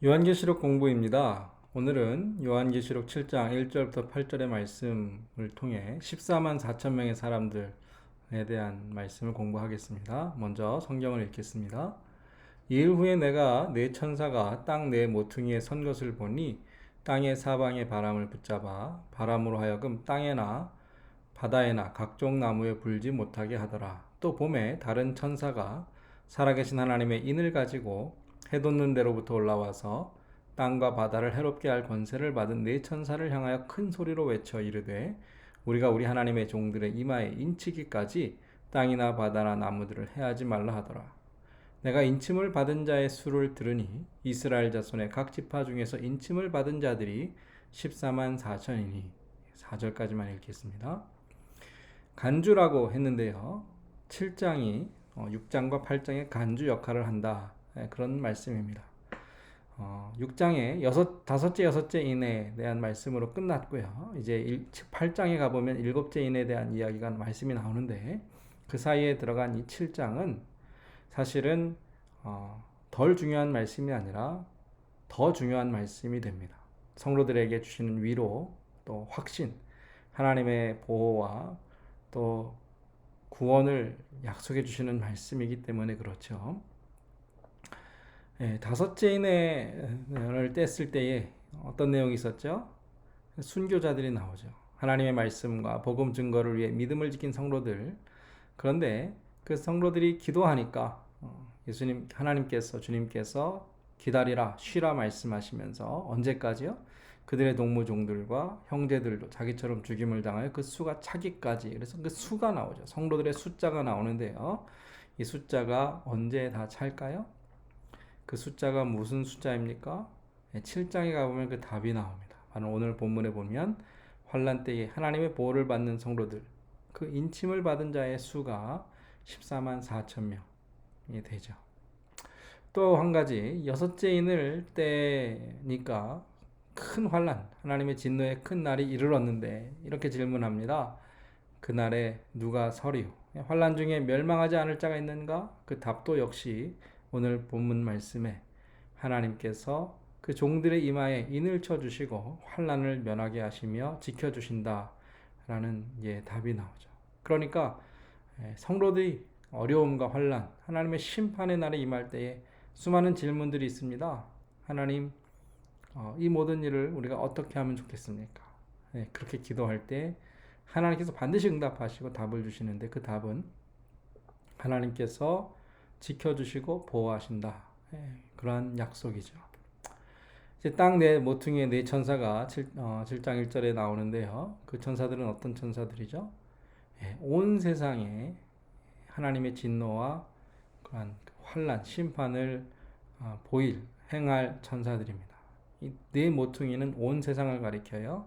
요한계시록 공부입니다. 오늘은 요한계시록 7장 1절부터 8절의 말씀을 통해 14만 4천 명의 사람들에 대한 말씀을 공부하겠습니다. 먼저 성경을 읽겠습니다. 이일 후에 내가 네 천사가 땅 네 모퉁이에 선 것을 보니 땅의 사방의 바람을 붙잡아 바람으로 하여금 땅에나 바다에나 각종 나무에 불지 못하게 하더라. 또 봄에 다른 천사가 살아계신 하나님의 인을 가지고 해돋는 데로부터 올라와서 땅과 바다를 해롭게 할 권세를 받은 네 천사를 향하여 큰 소리로 외쳐 이르되 우리가 우리 하나님의 종들의 이마에 인치기까지 땅이나 바다나 나무들을 해하지 말라 하더라. 내가 인침을 받은 자의 수를 들으니 이스라엘 자손의 각 지파 중에서 인침을 받은 자들이 14만 4천이니 4절까지만 읽겠습니다. 간주라고 했는데요. 7장이 6장과 8장의 간주 역할을 한다. 그런 말씀입니다. 6장에 다섯째, 여섯째 인에 대한 말씀으로 끝났고요. 이제 8장에 가보면 일곱째 인에 대한 이야기가 말씀이 나오는데 그 사이에 들어간 이 7장은 사실은 덜 중요한 말씀이 아니라 더 중요한 말씀이 됩니다. 성도들에게 주시는 위로, 또 확신, 하나님의 보호와 또 구원을 약속해 주시는 말씀이기 때문에 그렇죠. 다섯째 인을 뗐을 때에 어떤 내용이 있었죠? 순교자들이 나오죠. 하나님의 말씀과 복음 증거를 위해 믿음을 지킨 성도들. 그런데 그 성도들이 기도하니까 예수님, 주님께서 기다리라, 쉬라 말씀하시면서 언제까지요? 그들의 동무종들과 형제들도 자기처럼 죽임을 당하여 그 수가 차기까지. 그래서 그 수가 나오죠. 성도들의 숫자가 나오는데요. 이 숫자가 언제 다 찰까요? 그 숫자가 무슨 숫자입니까? 7장에 가보면 그 답이 나옵니다. 바로 오늘 본문에 보면 환란 때에 하나님의 보호를 받는 성도들, 그 인침을 받은 자의 수가 14만 4천 명이 되죠. 또 한 가지, 여섯째 인을 때니까 큰 환란, 하나님의 진노의 큰 날이 이르렀는데 이렇게 질문합니다. 그날에 누가 서리요? 환란 중에 멸망하지 않을 자가 있는가? 그 답도 역시 오늘 본문 말씀에 하나님께서 그 종들의 이마에 인을 쳐주시고 환란을 면하게 하시며 지켜주신다라는 답이 나오죠. 그러니까 성도들이 어려움과 환란, 하나님의 심판의 날에 임할 때에 수많은 질문들이 있습니다. 하나님, 이 모든 일을 우리가 어떻게 하면 좋겠습니까? 그렇게 기도할 때 하나님께서 반드시 응답하시고 답을 주시는데 그 답은 하나님께서 지켜주시고 보호하신다. 그러한 약속이죠. 이제 땅 네 모퉁이의 네 천사가 7장 1절에 나오는데요. 그 천사들은 어떤 천사들이죠? 온 세상에 하나님의 진노와 그러한 환란, 심판을 행할 천사들입니다. 이 네 모퉁이는 온 세상을 가리켜요.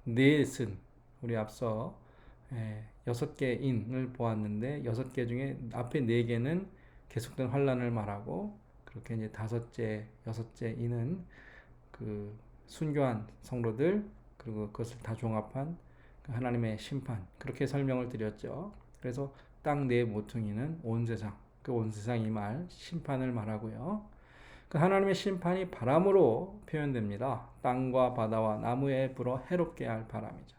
넷은 우리 앞서 6개 인을 보았는데 6개 중에 앞에 4개는 계속된 환란을 말하고 그렇게 이제 다섯째, 여섯째 인은 그 순교한 성도들 그리고 그것을 다 종합한 하나님의 심판 그렇게 설명을 드렸죠. 그래서 땅 네 모퉁이는 온 세상, 그 온 세상이 심판을 말하고요. 그 하나님의 심판이 바람으로 표현됩니다. 땅과 바다와 나무에 불어 해롭게 할 바람이죠.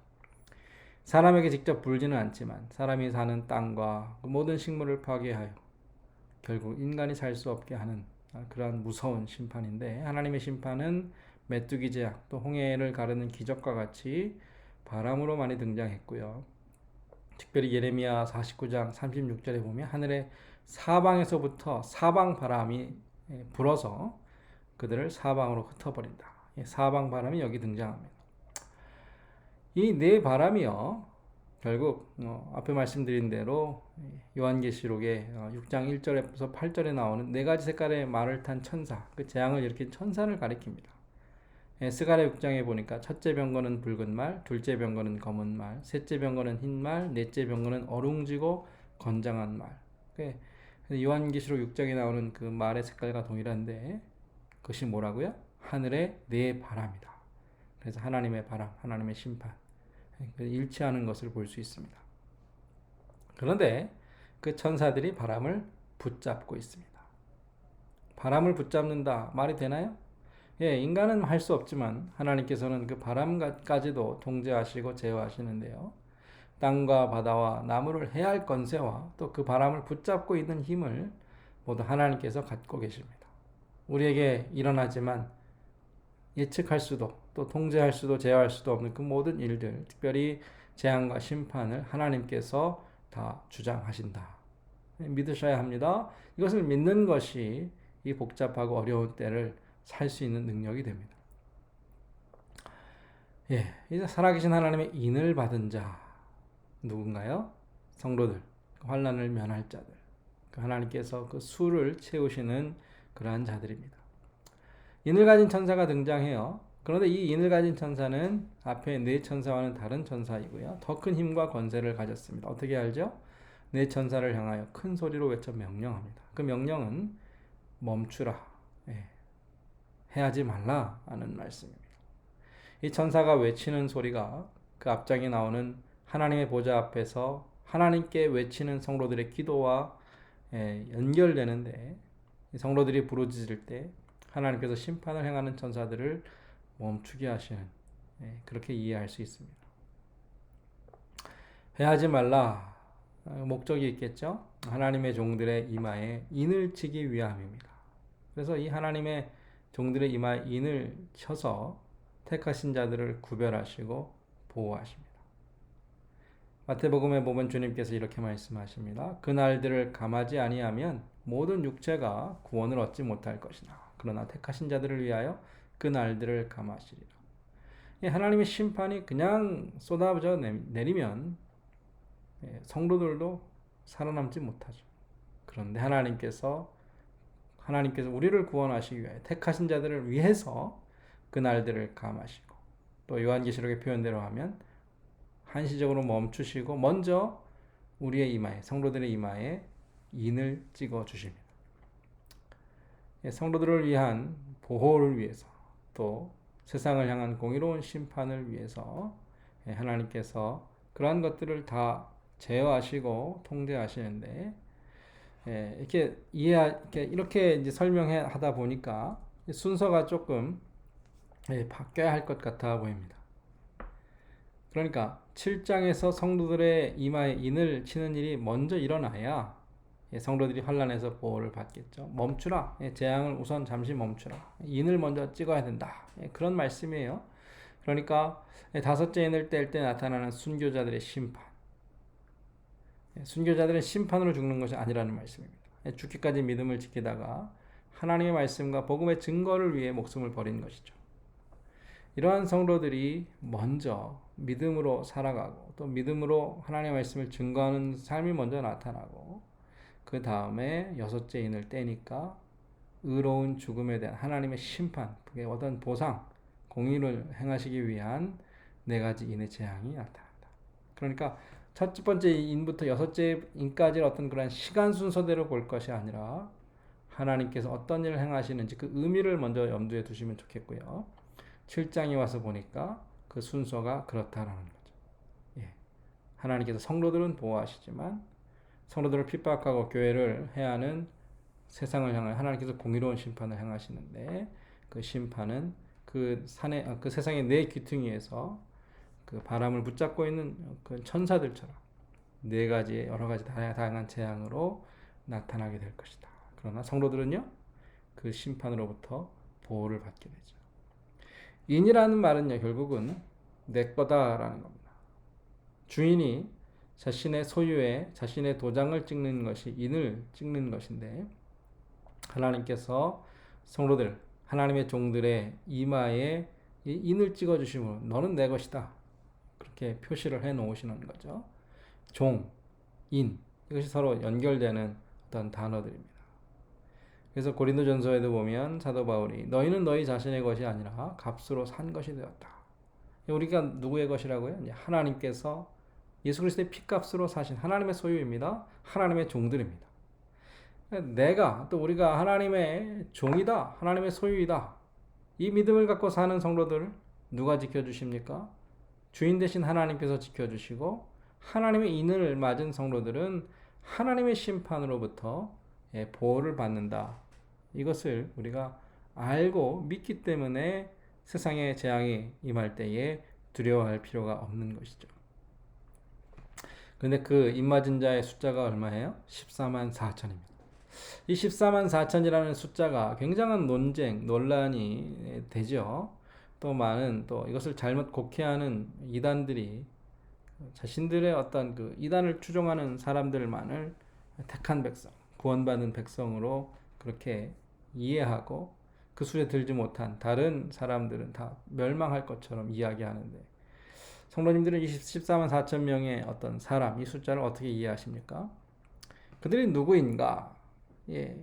사람에게 직접 불지는 않지만 사람이 사는 땅과 그 모든 식물을 파괴하여 결국 인간이 살 수 없게 하는 그러한 무서운 심판인데 하나님의 심판은 메뚜기 제약 또 홍해를 가르는 기적과 같이 바람으로 많이 등장했고요. 특별히 예레미야 49장 36절에 보면 하늘의 사방에서부터 사방 바람이 불어서 그들을 사방으로 흩어버린다. 사방 바람이 여기 등장합니다. 이 네 바람이요. 결국 앞에 말씀드린 대로 요한계시록의 6장 1절에서 8절에 나오는 네 가지 색깔의 말을 탄 천사, 그 재앙을 일으킨 천사를 가리킵니다. 스가랴 6장에 보니까 첫째 병거는 붉은 말, 둘째 병거는 검은 말, 셋째 병거는 흰 말, 넷째 병거는 어룽지고 건장한 말. 요한계시록 6장에 나오는 그 말의 색깔과 동일한데 그것이 뭐라고요? 하늘의 네 바람이다. 그래서 하나님의 바람, 하나님의 심판 일치하는 것을 볼 수 있습니다. 그런데 그 천사들이 바람을 붙잡고 있습니다. 바람을 붙잡는다. 말이 되나요? 예, 인간은 할 수 없지만 하나님께서는 그 바람까지도 통제하시고 제어하시는데요. 땅과 바다와 나무를 해할 권세와 또 그 바람을 붙잡고 있는 힘을 모두 하나님께서 갖고 계십니다. 우리에게 일어나지만 예측할 수도 또 통제할 수도 제어할 수도 없는 그 모든 일들, 특별히 재앙과 심판을 하나님께서 다 주장하신다. 믿으셔야 합니다. 이것을 믿는 것이 이 복잡하고 어려운 때를 살 수 있는 능력이 됩니다. 예, 이제 살아계신 하나님의 인을 받은 자 누군가요? 성도들, 환난을 면할 자들, 하나님께서 그 수를 채우시는 그러한 자들입니다. 인을 가진 천사가 등장해요. 그런데 이 인을 가진 천사는 앞에 네 천사와는 다른 천사이고요. 더 큰 힘과 권세를 가졌습니다. 어떻게 알죠? 네 천사를 향하여 큰 소리로 외쳐 명령합니다. 그 명령은 멈추라, 해하지 말라 하는 말씀입니다. 이 천사가 외치는 소리가 그 앞장에 나오는 하나님의 보좌 앞에서 하나님께 외치는 성도들의 기도와 연결되는데, 성도들이 부르짖을 때 하나님께서 심판을 행하는 천사들을 멈추게 하시는, 그렇게 이해할 수 있습니다. 해하지 말라, 목적이 있겠죠. 하나님의 종들의 이마에 인을 치기 위함입니다. 그래서 이 하나님의 종들의 이마에 인을 쳐서 택하신 자들을 구별하시고 보호하십니다. 마태복음에 보면 주님께서 이렇게 말씀하십니다. 그 날들을 감하지 아니하면 모든 육체가 구원을 얻지 못할 것이나 그러나 택하신 자들을 위하여 그 날들을 감하시리라. 하나님의 심판이 그냥 쏟아져 내리면 성도들도 살아남지 못하죠. 그런데 하나님께서 우리를 구원하시기 위하여 택하신 자들을 위해서 그 날들을 감하시고, 또 요한계시록의 표현대로 하면 한시적으로 멈추시고 먼저 우리의 이마에, 성도들의 이마에 인을 찍어 주십니다. 성도들을 위한 보호를 위해서, 또 세상을 향한 공의로운 심판을 위해서 하나님께서 그러한 것들을 다 제어하시고 통제하시는데, 이렇게 이제 설명하다 보니까 순서가 조금 바뀌어야 할 것 같아 보입니다. 그러니까 7장에서 성도들의 이마에 인을 치는 일이 먼저 일어나야 성도들이 환난에서 보호를 받겠죠. 멈추라. 재앙을 우선 잠시 멈추라. 인을 먼저 찍어야 된다. 그런 말씀이에요. 그러니까 다섯째 인을 뗄 때 나타나는 순교자들의 심판. 순교자들은 심판으로 죽는 것이 아니라는 말씀입니다. 죽기까지 믿음을 지키다가 하나님의 말씀과 복음의 증거를 위해 목숨을 버린 것이죠. 이러한 성도들이 먼저 믿음으로 살아가고 또 믿음으로 하나님의 말씀을 증거하는 삶이 먼저 나타나고, 그 다음에 여섯째 인을 떼니까 의로운 죽음에 대한 하나님의 심판, 그게 어떤 보상, 공의를 행하시기 위한 네 가지 인의 재앙이 나타난다. 그러니까 첫 번째 인부터 여섯째 인까지 어떤 그런 시간 순서대로 볼 것이 아니라 하나님께서 어떤 일을 행하시는지 그 의미를 먼저 염두에 두시면 좋겠고요. 7장에 와서 보니까 그 순서가 그렇다라는 거죠. 하나님께서 성도들은 보호하시지만 성도들을 핍박하고 교회를 해하는 세상을 향해 하나님께서 공의로운 심판을 행하시는데, 그 심판은 그 세상의 네 귀퉁이에서 그 바람을 붙잡고 있는 그 천사들처럼 네 가지의 여러 가지 다양한 재앙으로 나타나게 될 것이다. 그러나 성도들은요, 그 심판으로부터 보호를 받게 되죠. 인이라는 말은요, 결국은 내 거다라는 겁니다. 주인이 자신의 소유에 자신의 도장을 찍는 것이 인을 찍는 것인데, 하나님께서 성도들, 하나님의 종들의 이마에 이 인을 찍어 주심으로 너는 내 것이다, 그렇게 표시를 해 놓으시는 거죠. 종, 인, 이것이 서로 연결되는 어떤 단어들입니다. 그래서 고린도전서에도 보면 사도 바울이 너희는 너희 자신의 것이 아니라 값으로 산 것이 되었다. 우리가 누구의 것이라고요? 하나님께서 예수 그리스도의 피값으로 사신 하나님의 소유입니다. 하나님의 종들입니다. 내가, 또 우리가 하나님의 종이다, 하나님의 소유이다, 이 믿음을 갖고 사는 성도들을 누가 지켜주십니까? 주인 되신 하나님께서 지켜주시고, 하나님의 인을 맞은 성도들은 하나님의 심판으로부터 보호를 받는다, 이것을 우리가 알고 믿기 때문에 세상의 재앙이 임할 때에 두려워할 필요가 없는 것이죠. 근데 그 입맞은 자의 숫자가 얼마예요? 14만 4천입니다. 이 14만 4천이라는 숫자가 굉장한 논란이 되죠. 또 많은 또 이것을 잘못 곡해하는 이단들이 자신들의 어떤 그 이단을 추종하는 사람들만을 택한 백성, 구원받은 백성으로 그렇게 이해하고 그 수에 들지 못한 다른 사람들은 다 멸망할 것처럼 이야기하는데, 성도님들은 이 14만 4천 명의 어떤 사람, 이 숫자를 어떻게 이해하십니까? 그들이 누구인가? 예,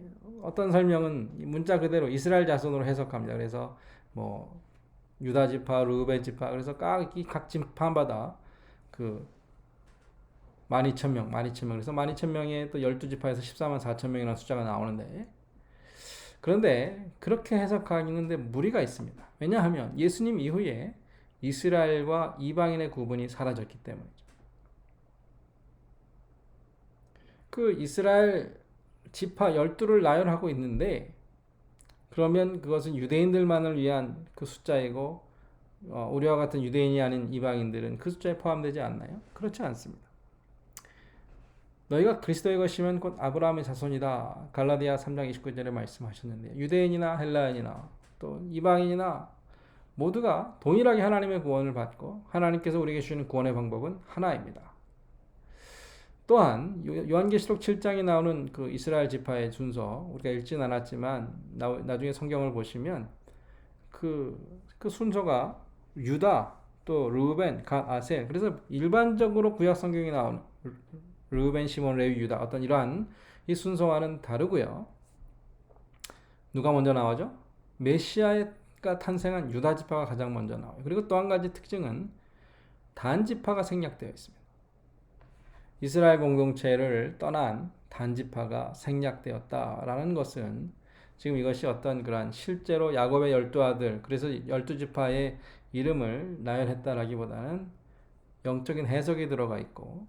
어떤 설명은 문자 그대로 이스라엘 자손으로 해석합니다. 그래서 뭐 유다 지파, 르우벤 지파, 그래서 각 지파마다 그 12,000명, 그래서 12,000명에 또 12지파에서 14만 4천 명이라는 숫자가 나오는데, 그런데 그렇게 해석하는데 무리가 있습니다. 왜냐하면 예수님 이후에 이스라엘과 이방인의 구분이 사라졌기 때문이죠. 그 이스라엘 지파 12를 나열하고 있는데, 그러면 그것은 유대인들만을 위한 그 숫자이고 우리와 같은 유대인이 아닌 이방인들은 그 숫자에 포함되지 않나요? 그렇지 않습니다. 너희가 그리스도의 것이면 곧 아브라함의 자손이다. 갈라디아 3장 29절에 말씀하셨는데, 유대인이나 헬라인이나 또 이방인이나 모두가 동일하게 하나님의 구원을 받고 하나님께서 우리에게 주시는 구원의 방법은 하나입니다. 또한 요한계시록 7장에 나오는 그 이스라엘 지파의 순서, 우리가 읽진 않았지만 나중에 성경을 보시면 그 순서가 유다, 또 르우벤, 갓, 아셀. 그래서 일반적으로 구약 성경에 나오는 르우벤, 시몬, 레위, 유다, 어떤 이러한 이 순서와는 다르고요. 누가 먼저 나오죠? 메시아가 탄생한 유다 지파가 가장 먼저 나와요. 그리고 또 한 가지 특징은 단 지파가 생략되어 있습니다. 이스라엘 공동체를 떠난 단 지파가 생략되었다라는 것은 지금 이것이 어떤 그런 실제로 야곱의 12아들, 그래서 12지파의 이름을 나열했다라기보다는 영적인 해석이 들어가 있고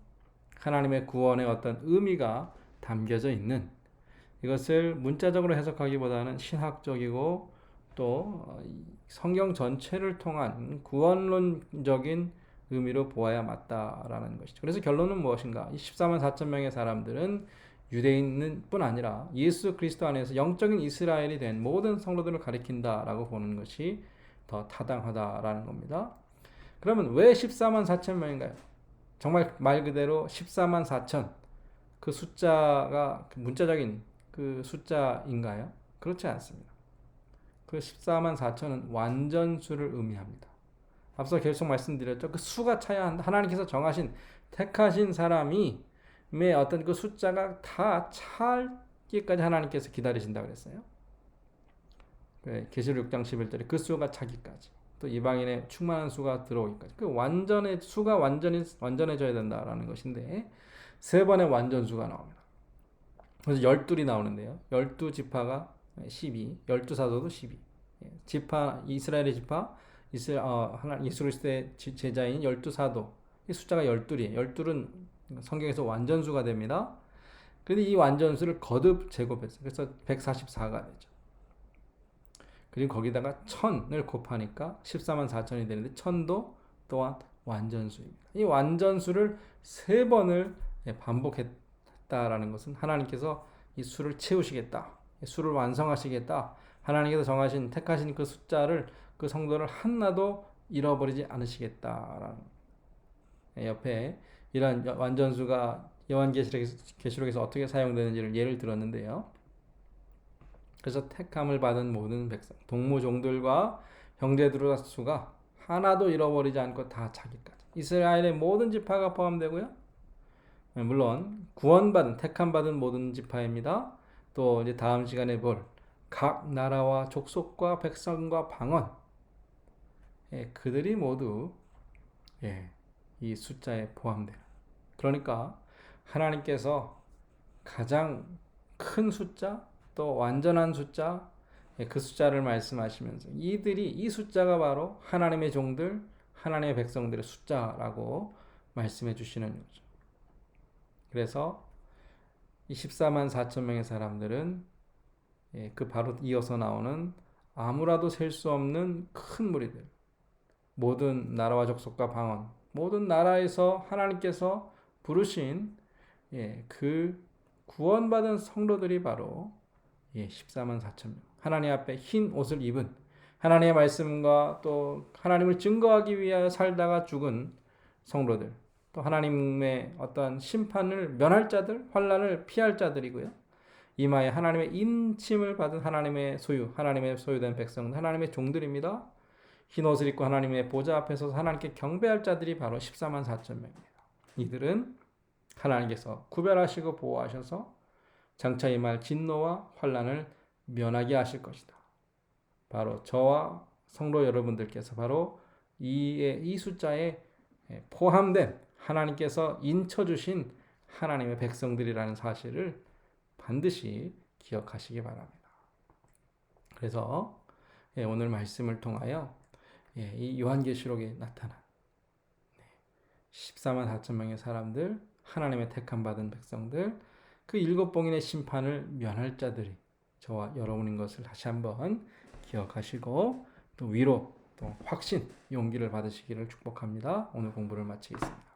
하나님의 구원의 어떤 의미가 담겨져 있는, 이것을 문자적으로 해석하기보다는 신학적이고 또 성경 전체를 통한 구원론적인 의미로 보아야 맞다라는 것이죠. 그래서 결론은 무엇인가? 이 14만 4천 명의 사람들은 유대인은 뿐 아니라 예수 그리스도 안에서 영적인 이스라엘이 된 모든 성도들을 가리킨다라고 보는 것이 더 타당하다라는 겁니다. 그러면 왜 14만 4천 명인가요? 정말 말 그대로 14만 4천, 그 숫자가 문자적인 그 숫자인가요? 그렇지 않습니다. 그 14만 4천은 완전수를 의미합니다. 앞서 계속 말씀드렸죠. 그 수가 차야 한다. 하나님께서 정하신, 택하신 사람이 어떤 그 숫자가 다 차기까지 하나님께서 기다리신다 그랬어요. 계시록 6장 11절에 그 수가 차기까지, 또 이방인의 충만한 수가 들어오기까지, 그 완전의 수가 완전해져야 된다라는 것인데, 세 번의 완전수가 나옵니다. 그래서 12이 나오는데요. 12지파가 12, 12사도도 12. 지파, 이스라엘의 지파, 예수 그리스도의 제자인 12사도, 이 숫자가 12이에요. 12은 성경에서 완전수가 됩니다. 그런데 이 완전수를 거듭 제곱했어요. 그래서 144가 되죠. 그리고 거기다가 1000을 곱하니까 14만 4천이 되는데 1000도 또한 완전수입니다. 이 완전수를 세 번을 반복했다라는 것은 하나님께서 이 수를 채우시겠다, 수를 완성하시겠다, 하나님께서 정하신, 택하신 그 숫자를, 그 성도를 하나도 잃어버리지 않으시겠다라는, 옆에 이런 완전수가 요한계시록에서 어떻게 사용되는지를 예를 들었는데요. 그래서 택함을 받은 모든 백성, 동무종들과 형제들의 수가 하나도 잃어버리지 않고 다 차기까지, 이스라엘의 모든 지파가 포함되고요. 물론 구원받은, 택함받은 모든 지파입니다. 또 이제 다음 시간에 볼 각 나라와 족속과 백성과 방언, 그들이 모두 이 숫자에 포함돼요. 그러니까 하나님께서 가장 큰 숫자, 또 완전한 숫자, 그 숫자를 말씀하시면서 이 숫자가 바로 하나님의 종들, 하나님의 백성들의 숫자라고 말씀해 주시는 거죠. 그래서 이 14만 4천 명의 사람들은 예, 그 바로 이어서 나오는 아무라도 셀 수 없는 큰 무리들, 모든 나라와 족속과 방언, 모든 나라에서 하나님께서 부르신 예, 그 구원받은 성도들이 바로 14만 4천 명. 하나님 앞에 흰 옷을 입은 하나님의 말씀과 또 하나님을 증거하기 위하여 살다가 죽은 성도들, 또 하나님의 어떤 심판을 면할 자들, 환난을 피할 자들이고요. 이마에 하나님의 인침을 받은 하나님의 소유, 하나님의 소유된 백성, 하나님의 종들입니다. 흰 옷을 입고 하나님의 보좌 앞에서 하나님께 경배할 자들이 바로 14만 4천 명입니다. 이들은 하나님께서 구별하시고 보호하셔서 장차 임할 진노와 환난을 면하게 하실 것이다. 바로 저와 성도 여러분들께서 바로 이 숫자에 포함된 하나님께서 인쳐주신 하나님의 백성들이라는 사실을 반드시 기억하시기 바랍니다. 그래서 오늘 말씀을 통하여 이 요한계시록에 나타난 14만 4천 명의 사람들, 하나님의 택함 받은 백성들, 그 일곱 봉인의 심판을 면할 자들이 저와 여러분인 것을 다시 한번 기억하시고 또 위로, 또 확신, 용기를 받으시기를 축복합니다. 오늘 공부를 마치겠습니다.